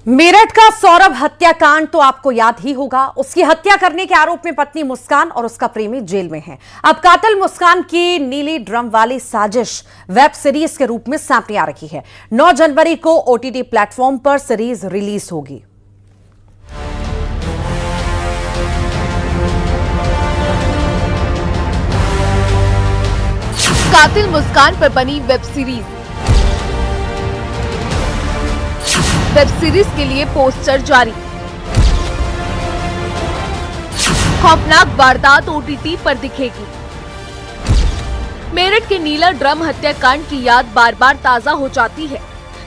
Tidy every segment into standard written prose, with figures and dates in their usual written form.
मेरठ का सौरभ हत्याकांड तो आपको याद ही होगा। उसकी हत्या करने के आरोप में पत्नी मुस्कान और उसका प्रेमी जेल में है। अब कातिल मुस्कान की नीली ड्रम वाली साजिश वेब सीरीज के रूप में सामने आ रही है। 9 जनवरी को ओटीटी प्लेटफॉर्म पर सीरीज रिलीज होगी। कातिल मुस्कान पर बनी वेब सीरीज। वेब सीरीज के लिए पोस्टर जारी। खौफनाक वारदात ओटीटी पर दिखेगी। मेरठ के नीला ड्रम हत्याकांड की याद बार बार ताजा हो जाती है।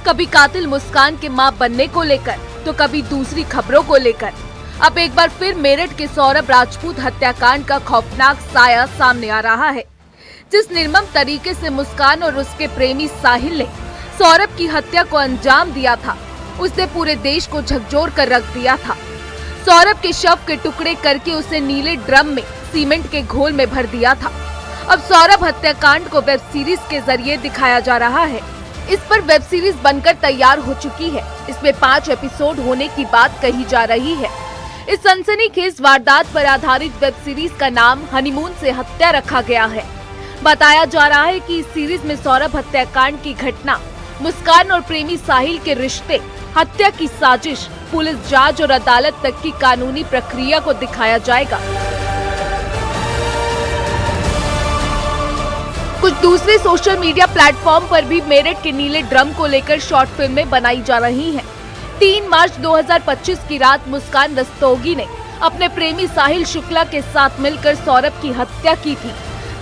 कभी कातिल मुस्कान के मां बनने को लेकर तो कभी दूसरी खबरों को लेकर। अब एक बार फिर मेरठ के सौरभ राजपूत हत्याकांड का खौफनाक साया सामने आ रहा है। जिस निर्मम तरीके से मुस्कान और उसके प्रेमी साहिल ने सौरभ की हत्या को अंजाम दिया था, उसने पूरे देश को झकझोर कर रख दिया था। सौरभ के शव के टुकड़े करके उसे नीले ड्रम में सीमेंट के घोल में भर दिया था। अब सौरभ हत्याकांड को वेब सीरीज के जरिए दिखाया जा रहा है। इस पर वेब सीरीज बनकर तैयार हो चुकी है। इसमें 5 एपिसोड होने की बात कही जा रही है। इस सनसनीखेज वारदात पर आधारित वेब सीरीज का नाम हनीमून से हत्या रखा गया है। बताया जा रहा है कि इस सीरीज में सौरभ हत्याकांड की घटना, मुस्कान और प्रेमी साहिल के रिश्ते, हत्या की साजिश, पुलिस जांच और अदालत तक की कानूनी प्रक्रिया को दिखाया जाएगा। कुछ दूसरे सोशल मीडिया प्लेटफॉर्म पर भी मेरठ के नीले ड्रम को लेकर शॉर्ट फिल्में बनाई जा रही हैं। 3 मार्च 2025 की रात मुस्कान रस्तोगी ने अपने प्रेमी साहिल शुक्ला के साथ मिलकर सौरभ की हत्या की थी।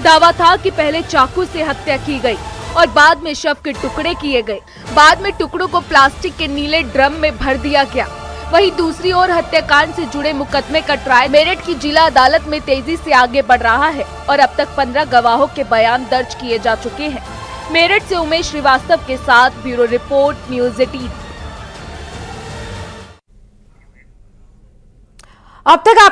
दावा था कि पहले चाकू से हत्या की गई और बाद में शव के टुकड़े किए गए। बाद में टुकड़ों को प्लास्टिक के नीले ड्रम में भर दिया गया। वहीं दूसरी ओर हत्याकांड से जुड़े मुकदमे का ट्रायल मेरठ की जिला अदालत में तेजी से आगे बढ़ रहा है और अब तक 15 गवाहों के बयान दर्ज किए जा चुके हैं। मेरठ से उमेश श्रीवास्तव के साथ ब्यूरो रिपोर्ट, न्यूज़ 18। अब तक आप